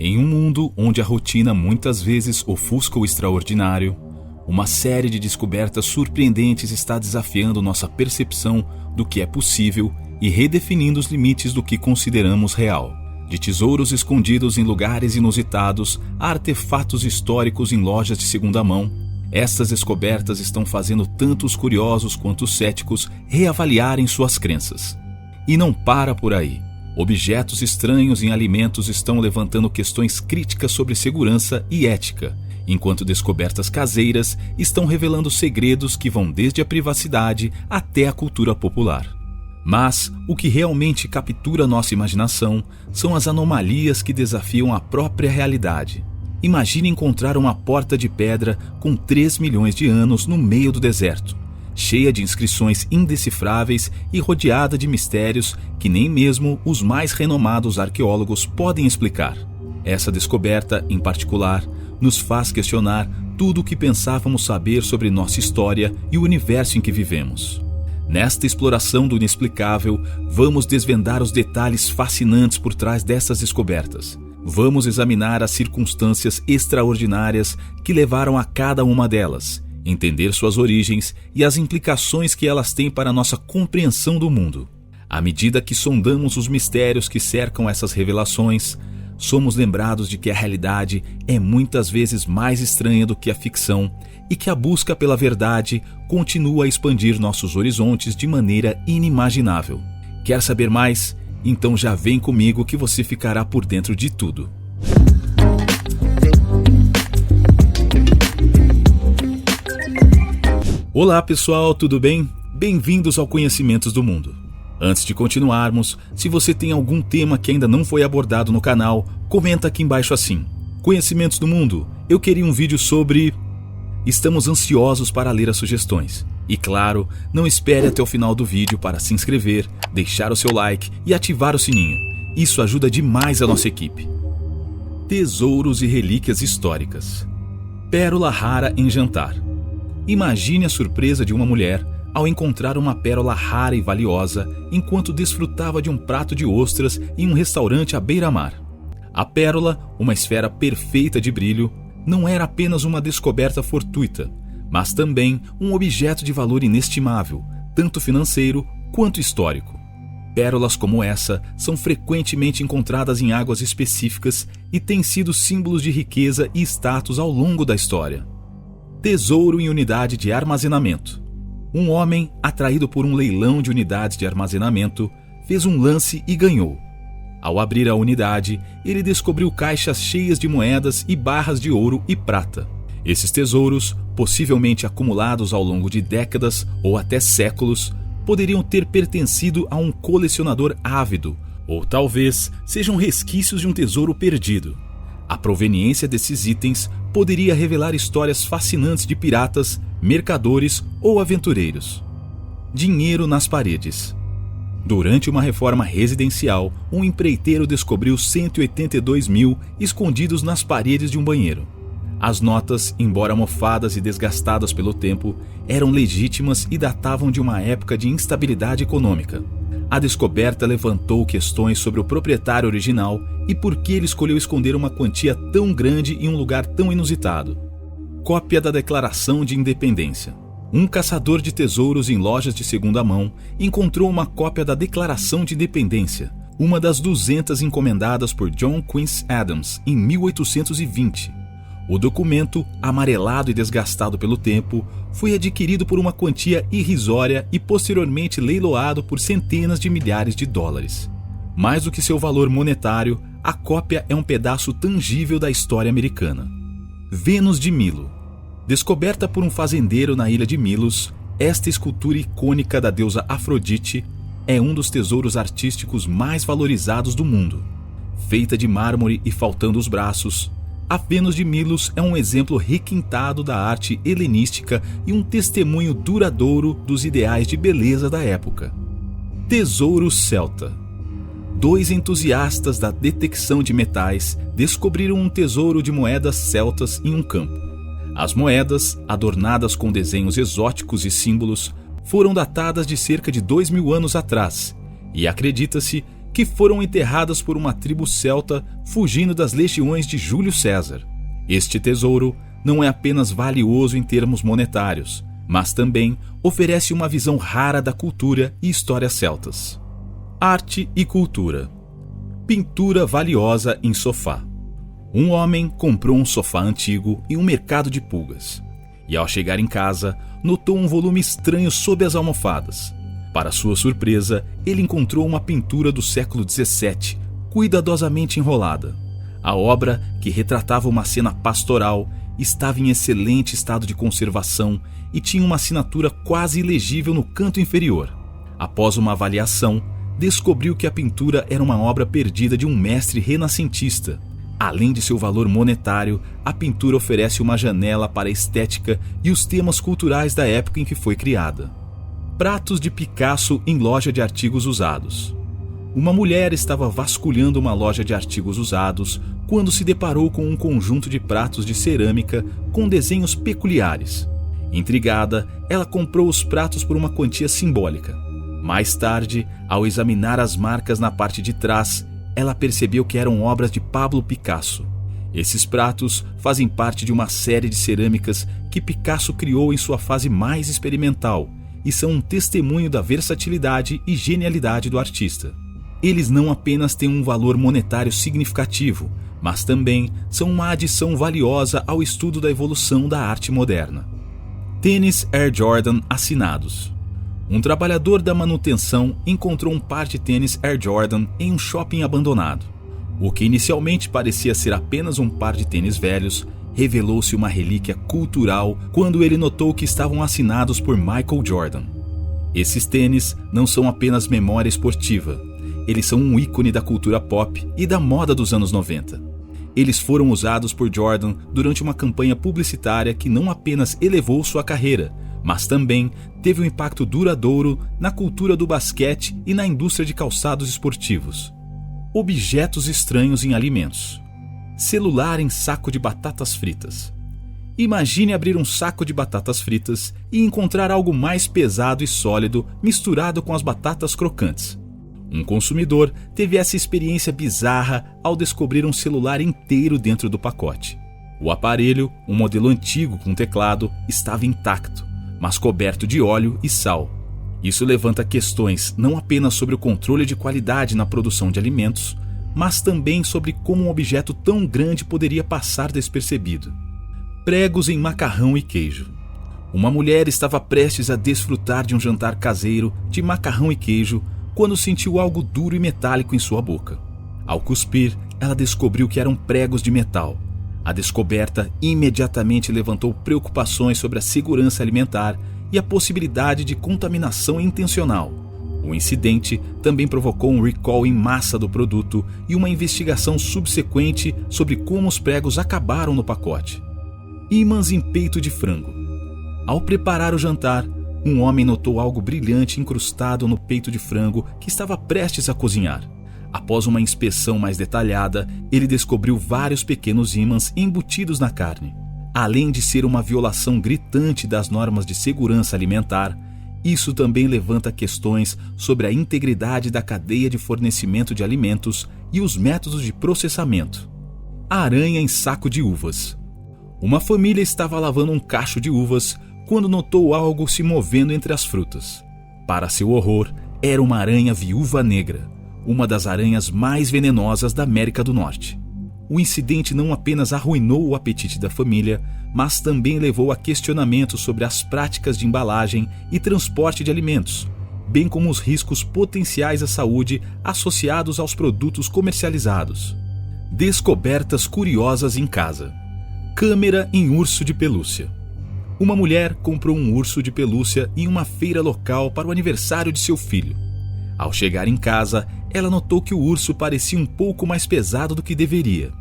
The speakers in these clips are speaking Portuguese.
Em um mundo onde a rotina muitas vezes ofusca o extraordinário, uma série de descobertas surpreendentes está desafiando nossa percepção do que é possível e redefinindo os limites do que consideramos real. De tesouros escondidos em lugares inusitados a artefatos históricos em lojas de segunda mão, estas descobertas estão fazendo tanto os curiosos quanto os céticos reavaliarem suas crenças. E não para por aí. Objetos estranhos em alimentos estão levantando questões críticas sobre segurança e ética, enquanto descobertas caseiras estão revelando segredos que vão desde a privacidade até a cultura popular. Mas o que realmente captura nossa imaginação são as anomalias que desafiam a própria realidade. Imagine encontrar uma porta de pedra com 3 milhões de anos no meio do deserto, cheia de inscrições indecifráveis e rodeada de mistérios que nem mesmo os mais renomados arqueólogos podem explicar. Essa descoberta, em particular, nos faz questionar tudo o que pensávamos saber sobre nossa história e o universo em que vivemos. Nesta exploração do inexplicável, vamos desvendar os detalhes fascinantes por trás dessas descobertas. Vamos examinar as circunstâncias extraordinárias que levaram a cada uma delas, entender suas origens e as implicações que elas têm para a nossa compreensão do mundo. À medida que sondamos os mistérios que cercam essas revelações, somos lembrados de que a realidade é muitas vezes mais estranha do que a ficção e que a busca pela verdade continua a expandir nossos horizontes de maneira inimaginável. Quer saber mais? Então já vem comigo que você ficará por dentro de tudo. Olá pessoal, tudo bem? Bem-vindos ao Conhecimentos do Mundo. Antes de continuarmos, se você tem algum tema que ainda não foi abordado no canal, comenta aqui embaixo assim: Conhecimentos do Mundo, eu queria um vídeo sobre... Estamos ansiosos para ler as sugestões. E claro, não espere até o final do vídeo para se inscrever, deixar o seu like e ativar o sininho. Isso ajuda demais a nossa equipe. Tesouros e relíquias históricas. Pérola rara em jantar. Imagine a surpresa de uma mulher ao encontrar uma pérola rara e valiosa enquanto desfrutava de um prato de ostras em um restaurante à beira-mar. A pérola, uma esfera perfeita de brilho, não era apenas uma descoberta fortuita, mas também um objeto de valor inestimável, tanto financeiro quanto histórico. Pérolas como essa são frequentemente encontradas em águas específicas e têm sido símbolos de riqueza e status ao longo da história. Tesouro em unidade de armazenamento. Um homem, atraído por um leilão de unidades de armazenamento, fez um lance e ganhou. Ao abrir a unidade, ele descobriu caixas cheias de moedas e barras de ouro e prata. Esses tesouros, possivelmente acumulados ao longo de décadas ou até séculos, poderiam ter pertencido a um colecionador ávido, ou talvez sejam resquícios de um tesouro perdido. A proveniência desses itens poderia revelar histórias fascinantes de piratas, mercadores ou aventureiros. Dinheiro nas paredes. Durante uma reforma residencial, um empreiteiro descobriu 182 mil escondidos nas paredes de um banheiro. As notas, embora mofadas e desgastadas pelo tempo, eram legítimas e datavam de uma época de instabilidade econômica. A descoberta levantou questões sobre o proprietário original e por que ele escolheu esconder uma quantia tão grande em um lugar tão inusitado. Cópia da Declaração de Independência. Um caçador de tesouros em lojas de segunda mão encontrou uma cópia da Declaração de Independência, uma das 200 encomendadas por John Quincy Adams em 1820. O documento, amarelado e desgastado pelo tempo, foi adquirido por uma quantia irrisória e posteriormente leiloado por centenas de milhares de dólares. Mais do que seu valor monetário, a cópia é um pedaço tangível da história americana. Vênus de Milo. Descoberta por um fazendeiro na ilha de Milos, esta escultura icônica da deusa Afrodite é um dos tesouros artísticos mais valorizados do mundo. Feita de mármore e faltando os braços, a Vênus de Milos é um exemplo requintado da arte helenística e um testemunho duradouro dos ideais de beleza da época. Tesouro celta. 2 entusiastas da detecção de metais descobriram um tesouro de moedas celtas em um campo. As moedas, adornadas com desenhos exóticos e símbolos, foram datadas de cerca de 2.000 anos atrás, e acredita-se que foram enterradas por uma tribo celta fugindo das legiões de Júlio César. Este tesouro não é apenas valioso em termos monetários, mas também oferece uma visão rara da cultura e história celtas. Arte e cultura. Pintura valiosa em sofá. Um homem comprou um sofá antigo em um mercado de pulgas, e ao chegar em casa, notou um volume estranho sob as almofadas. Para sua surpresa, ele encontrou uma pintura do século XVII, cuidadosamente enrolada. A obra, que retratava uma cena pastoral, estava em excelente estado de conservação e tinha uma assinatura quase ilegível no canto inferior. Após uma avaliação, descobriu que a pintura era uma obra perdida de um mestre renascentista. Além de seu valor monetário, a pintura oferece uma janela para a estética e os temas culturais da época em que foi criada. Pratos de Picasso em loja de artigos usados. Uma mulher estava vasculhando uma loja de artigos usados quando se deparou com um conjunto de pratos de cerâmica com desenhos peculiares. Intrigada, ela comprou os pratos por uma quantia simbólica. Mais tarde, ao examinar as marcas na parte de trás, ela percebeu que eram obras de Pablo Picasso. Esses pratos fazem parte de uma série de cerâmicas que Picasso criou em sua fase mais experimental e são um testemunho da versatilidade e genialidade do artista. Eles não apenas têm um valor monetário significativo, mas também são uma adição valiosa ao estudo da evolução da arte moderna. Tênis Air Jordan assinados. Um trabalhador da manutenção encontrou um par de tênis Air Jordan em um shopping abandonado. O que inicialmente parecia ser apenas um par de tênis velhos, revelou-se uma relíquia cultural quando ele notou que estavam assinados por Michael Jordan. Esses tênis não são apenas memória esportiva, eles são um ícone da cultura pop e da moda dos anos 90. Eles foram usados por Jordan durante uma campanha publicitária que não apenas elevou sua carreira, mas também teve um impacto duradouro na cultura do basquete e na indústria de calçados esportivos. Objetos estranhos em alimentos. Celular em saco de batatas fritas. Imagine abrir um saco de batatas fritas e encontrar algo mais pesado e sólido misturado com as batatas crocantes. Um consumidor teve essa experiência bizarra ao descobrir um celular inteiro dentro do pacote. O aparelho, um modelo antigo com teclado, estava intacto, mas coberto de óleo e sal. Isso levanta questões não apenas sobre o controle de qualidade na produção de alimentos, mas também sobre como um objeto tão grande poderia passar despercebido. Pregos em macarrão e queijo. Uma mulher estava prestes a desfrutar de um jantar caseiro de macarrão e queijo quando sentiu algo duro e metálico em sua boca. Ao cuspir, ela descobriu que eram pregos de metal. A descoberta imediatamente levantou preocupações sobre a segurança alimentar e a possibilidade de contaminação intencional. O incidente também provocou um recall em massa do produto e uma investigação subsequente sobre como os pregos acabaram no pacote. Ímãs em peito de frango. Ao preparar o jantar, um homem notou algo brilhante incrustado no peito de frango que estava prestes a cozinhar. Após uma inspeção mais detalhada, ele descobriu vários pequenos ímãs embutidos na carne. Além de ser uma violação gritante das normas de segurança alimentar, isso também levanta questões sobre a integridade da cadeia de fornecimento de alimentos e os métodos de processamento. Aranha em saco de uvas. Uma família estava lavando um cacho de uvas quando notou algo se movendo entre as frutas. Para seu horror, era uma aranha viúva negra, uma das aranhas mais venenosas da América do Norte. O incidente não apenas arruinou o apetite da família, mas também levou a questionamentos sobre as práticas de embalagem e transporte de alimentos, bem como os riscos potenciais à saúde associados aos produtos comercializados. Descobertas curiosas em casa. Câmera em urso de pelúcia. Uma mulher comprou um urso de pelúcia em uma feira local para o aniversário de seu filho. Ao chegar em casa, ela notou que o urso parecia um pouco mais pesado do que deveria.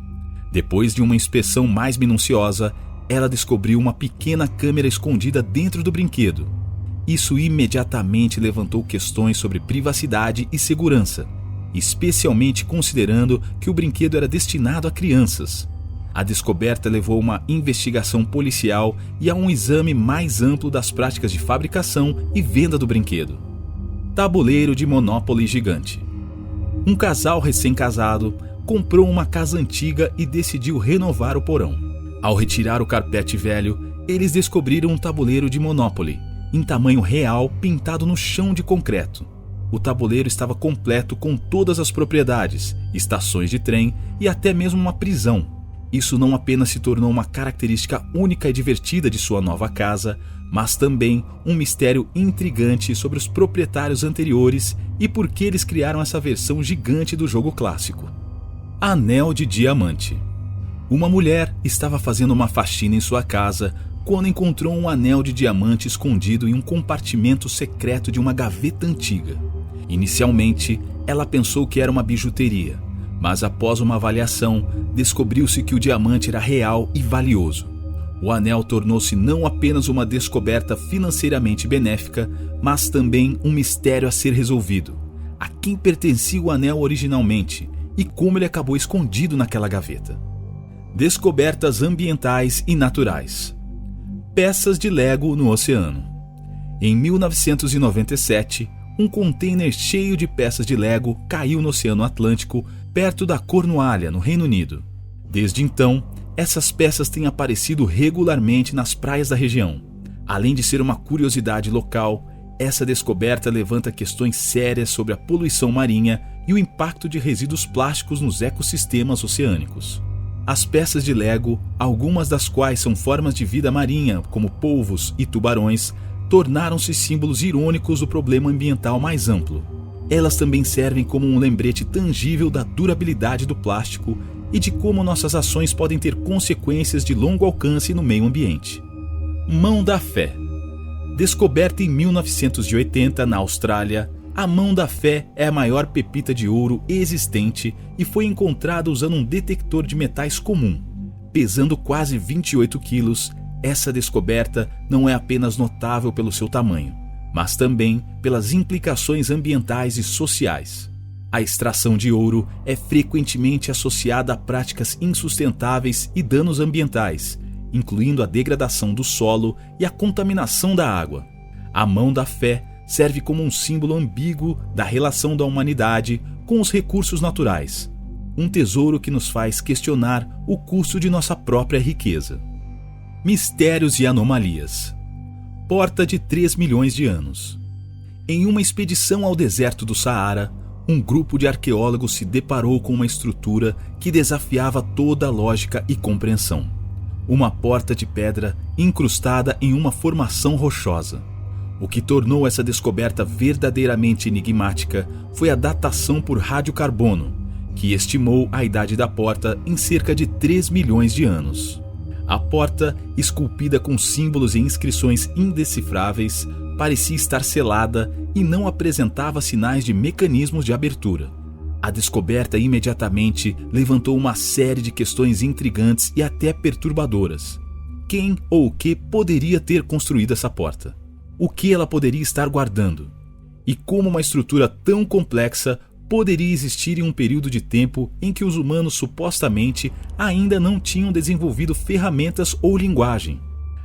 Depois de uma inspeção mais minuciosa, ela descobriu uma pequena câmera escondida dentro do brinquedo. Isso imediatamente levantou questões sobre privacidade e segurança, especialmente considerando que o brinquedo era destinado a crianças. A descoberta levou a uma investigação policial e a um exame mais amplo das práticas de fabricação e venda do brinquedo. Tabuleiro de Monopoly gigante. Um casal recém-casado comprou uma casa antiga e decidiu renovar o porão. Ao retirar o carpete velho, eles descobriram um tabuleiro de Monopoly, em tamanho real, pintado no chão de concreto. O tabuleiro estava completo com todas as propriedades, estações de trem e até mesmo uma prisão. Isso não apenas se tornou uma característica única e divertida de sua nova casa, mas também um mistério intrigante sobre os proprietários anteriores e por que eles criaram essa versão gigante do jogo clássico. Anel de Diamante. Uma mulher estava fazendo uma faxina em sua casa quando encontrou um anel de diamante escondido em um compartimento secreto de uma gaveta antiga. Inicialmente, ela pensou que era uma bijuteria, mas após uma avaliação, descobriu-se que o diamante era real e valioso. O anel tornou-se não apenas uma descoberta financeiramente benéfica, mas também um mistério a ser resolvido. A quem pertencia o anel originalmente e como ele acabou escondido naquela gaveta. Descobertas ambientais e naturais. Peças de Lego no oceano. Em 1997, um container cheio de peças de Lego caiu no Oceano Atlântico, perto da Cornualha, no Reino Unido. Desde então, essas peças têm aparecido regularmente nas praias da região. Além de ser uma curiosidade local, essa descoberta levanta questões sérias sobre a poluição marinha e o impacto de resíduos plásticos nos ecossistemas oceânicos. As peças de Lego, algumas das quais são formas de vida marinha, como polvos e tubarões, tornaram-se símbolos irônicos do problema ambiental mais amplo. Elas também servem como um lembrete tangível da durabilidade do plástico e de como nossas ações podem ter consequências de longo alcance no meio ambiente. Mão da Fé. Descoberta em 1980 na Austrália, a Mão da Fé é a maior pepita de ouro existente e foi encontrada usando um detector de metais comum. Pesando quase 28 quilos, essa descoberta não é apenas notável pelo seu tamanho, mas também pelas implicações ambientais e sociais. A extração de ouro é frequentemente associada a práticas insustentáveis e danos ambientais, incluindo a degradação do solo e a contaminação da água. A Mão da Fé serve como um símbolo ambíguo da relação da humanidade com os recursos naturais, um tesouro que nos faz questionar o custo de nossa própria riqueza. Mistérios e anomalias. Porta de 3 milhões de anos. Em uma expedição ao deserto do Saara, um grupo de arqueólogos se deparou com uma estrutura que desafiava toda a lógica e compreensão. Uma porta de pedra incrustada em uma formação rochosa. O que tornou essa descoberta verdadeiramente enigmática foi a datação por radiocarbono, que estimou a idade da porta em cerca de 3 milhões de anos. A porta, esculpida com símbolos e inscrições indecifráveis, parecia estar selada e não apresentava sinais de mecanismos de abertura. A descoberta imediatamente levantou uma série de questões intrigantes e até perturbadoras. Quem ou o que poderia ter construído essa porta? O que ela poderia estar guardando? E como uma estrutura tão complexa poderia existir em um período de tempo em que os humanos supostamente ainda não tinham desenvolvido ferramentas ou linguagem?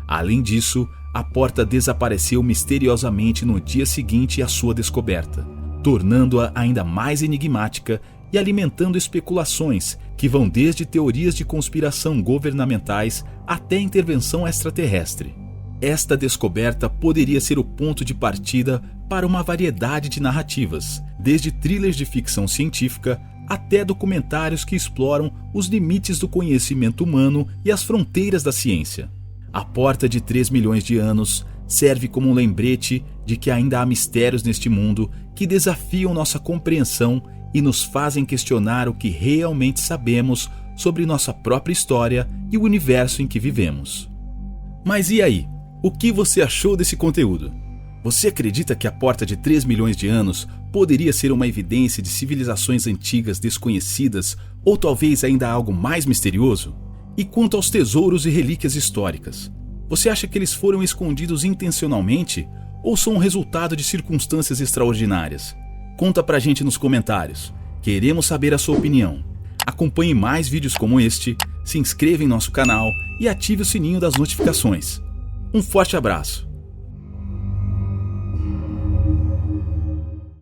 Além disso, a porta desapareceu misteriosamente no dia seguinte à sua descoberta, tornando-a ainda mais enigmática e alimentando especulações que vão desde teorias de conspiração governamentais até intervenção extraterrestre. Esta descoberta poderia ser o ponto de partida para uma variedade de narrativas, desde thrillers de ficção científica até documentários que exploram os limites do conhecimento humano e as fronteiras da ciência. A porta de 3 milhões de anos serve como um lembrete de que ainda há mistérios neste mundo que desafiam nossa compreensão e nos fazem questionar o que realmente sabemos sobre nossa própria história e o universo em que vivemos. Mas e aí? O que você achou desse conteúdo? Você acredita que a porta de 3 milhões de anos poderia ser uma evidência de civilizações antigas desconhecidas ou talvez ainda algo mais misterioso? E quanto aos tesouros e relíquias históricas? Você acha que eles foram escondidos intencionalmente ou são o resultado de circunstâncias extraordinárias? Conta pra gente nos comentários. Queremos saber a sua opinião. Acompanhe mais vídeos como este, se inscreva em nosso canal e ative o sininho das notificações. Um forte abraço!